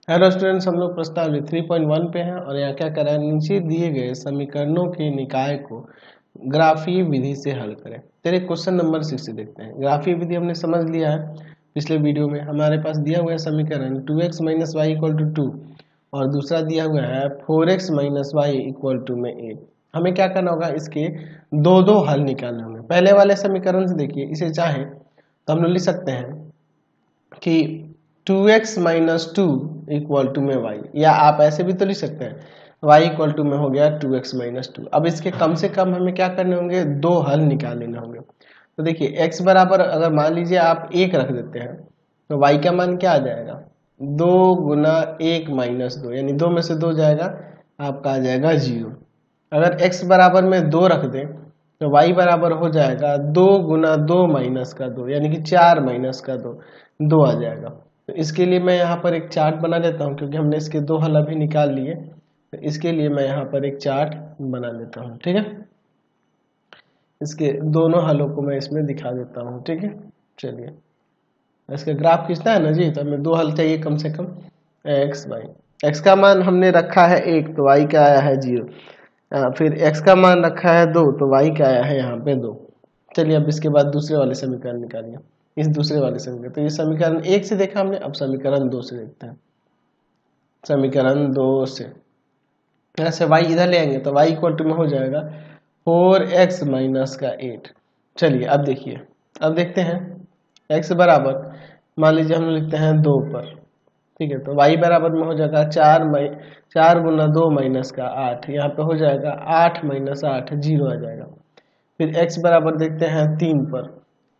Hello students, हम लोग प्रश्नावली 3.1 पे हैं और यहाँ क्या कर रहे हैं, नीचे दिए गए समीकरणों के निकाय को ग्राफीय विधि से हल करें। चलिए क्वेश्चन नंबर 6 से देखते हैं। ग्राफीय विधि हमने समझ लिया है पिछले वीडियो में। हमारे पास दिया हुआ है समीकरण 2x minus Y equal to 2 और दूसरा दिया हुआ है 4x minus Y equal to में 8। हमें क्या करना होगा, इसके दो दो हल निकालने होंगे। पहले वाले समीकरण से देखिए, इसे चाहे तो हम लोग लिख सकते हैं कि 2x minus two equal to में y, या आप ऐसे भी तो लिख सकते हैं y इक्वल टू में हो गया 2x माइनस टू। अब इसके कम से कम हमें क्या करने होंगे, दो हल निकाल लेने होंगे। तो देखिए x बराबर अगर मान लीजिए आप 1 रख देते हैं तो y का मान क्या आ जाएगा, 2 गुना 1 माइनस 2, यानी 2 में से 2 जाएगा, आपका आ जाएगा 0। अगर x बराबर में 2 रख दें तो y बराबर हो जाएगा 2 गुना 2 माइनस का 2, यानी कि 4 माइनस का 2, 2 आ जाएगा। तो इसके लिए मैं यहाँ पर एक चार्ट बना देता हूँ, क्योंकि हमने इसके दो हल अभी निकाल लिए। तो इसके लिए मैं यहाँ पर एक चार्ट बना देता हूँ, ठीक है। इसके दोनों हलों को मैं इसमें दिखा देता हूँ, ठीक है। चलिए, इसका ग्राफ खींचना है ना जी, तो हमें दो हल चाहिए कम से कम। एक्स वाई, एक्स का मान हमने रखा है 1 तो वाई का आया है 0। फिर x का मान रखा है 2 तो y का आया है यहाँ पे 2। चलिए अब इसके बाद दूसरे वाले समीकरण निकालिए, इस दूसरे वाले समीकरण। तो ये समीकरण 1 से देखा हमने, अब समीकरण 2 से देखते हैं। समीकरण 2 से ऐसे y इधर ले आएंगे तो y इक्वल टू में हो जाएगा 4x माइनस का 8। चलिए अब देखिए, अब देखते हैं x बराबर, मान लीजिए हम लिखते हैं 2 पर, ठीक है। तो y बराबर में हो जाएगा 4 गुना 2 माइनस का 8, यहाँ पे हो जाएगा 8 माइनस 8, 0 आ जाएगा। फिर x बराबर देखते हैं 3 पर,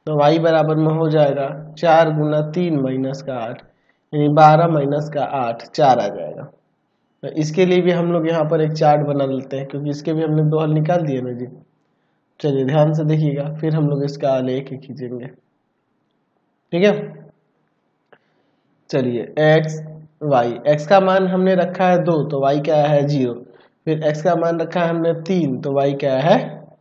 तो y बराबर में हो जाएगा 4 गुना 3 माइनस का 8, यानी 12 माइनस का 8, 4 आ जाएगा। तो इसके लिए भी हम लोग यहाँ पर एक चार्ट बना लेते हैं, क्योंकि इसके भी हमने दो हल निकाल दिए ना जी। चलिए ध्यान से देखिएगा, फिर हम लोग इसका आलेख खींचेंगे, ठीक है। चलिए x y, x का मान हमने रखा है 2 तो y क्या है 0। फिर x का मान रखा है हमने 3 तो y क्या है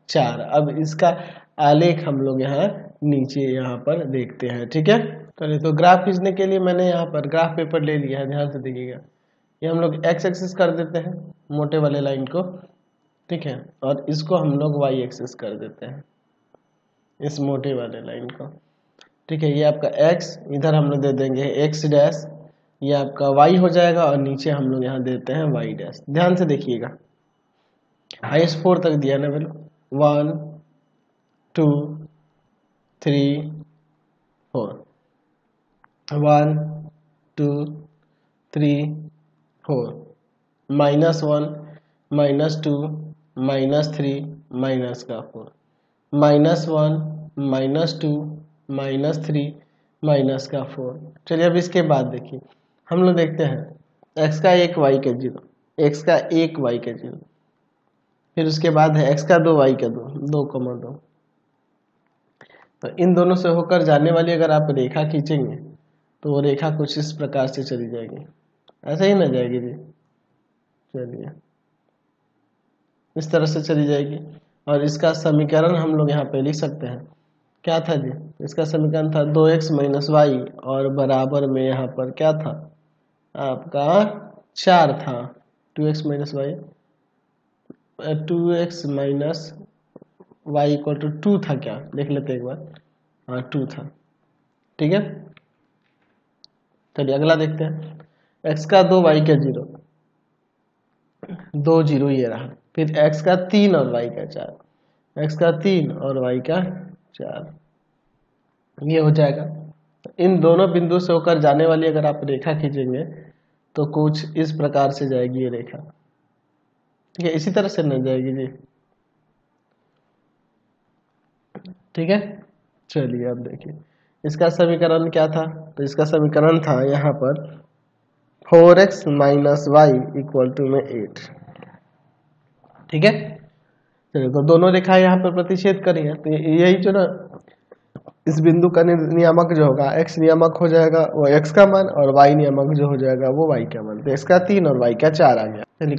4। अब इसका आलेख हम लोग यहाँ नीचे यहाँ पर देखते हैं, ठीक है। चलिए, तो ग्राफ खींचने के लिए मैंने यहाँ पर ग्राफ पेपर ले लिया है, ध्यान से देखिएगा। ये हम लोग x एक्सिस कर देते हैं, मोटे वाले लाइन को, ठीक है, और इसको हम लोग y एक्सिस कर देते हैं, इस मोटे वाले लाइन को, ठीक है। ये आपका x, इधर हम लोग दे देंगे x डैश, ये आपका y हो जाएगा, और नीचे हम लोग यहाँ देते हैं y डैश। ध्यान से देखिएगा, हाईएस्ट 4 तक दिया ना, बिल्कुल 1 2 3 4, 1 2 3 4, -1 -2 -3 माइनस का 4, -1 -2 -3 माइनस का 4। चलिए अब इसके बाद देखिए, हम लोग देखते हैं x का 1 y का 0, x का 1 y का 0, फिर उसके बाद है x का 2 y का 2, 2,2। तो इन दोनों से होकर जाने वाली अगर आप रेखा खींचेंगे तो वो रेखा कुछ इस प्रकार से चली जाएगी, ऐसे ही ना जाएगी जी। चलिए इस तरह से चली जाएगी, और इसका समीकरण हम लोग यहाँ पे लिख सकते हैं। क्या था जी, इसका समीकरण था 2x माइनस वाई, और बराबर में यहाँ पर क्या था आपका 4 था। 2x minus Y, 2x minus Y equal to 2 था, क्या देख लेते हैं एक बार। हाँ 2 था, ठीक है। चलिए अगला देखते हैं, x का 2 y का 0, 2 0 ये रहा। फिर x का 3 और y का 4, x का 3 और y का 4, ये हो जाएगा। इन दोनों बिंदु से होकर जाने वाली अगर आप रेखा खींचेंगे तो कुछ इस प्रकार से जाएगी ये रेखा, ठीक है। इसी तरह से न जाएगी जी, ठीक है। चलिए अब देखिए, इसका समीकरण क्या था, तो इसका समीकरण था यहाँ पर 4x minus Y equal to में 8, ठीक है। चलिए, तो दोनों रेखा यहाँ पर प्रतिच्छेद करी है, तो यही जो ना इस बिंदु का नियामक जो होगा, x नियामक हो जाएगा वो x का मान, और y नियामक जो हो जाएगा वो y का मान। तो x का 3 और y का 4 आ गया। चलिए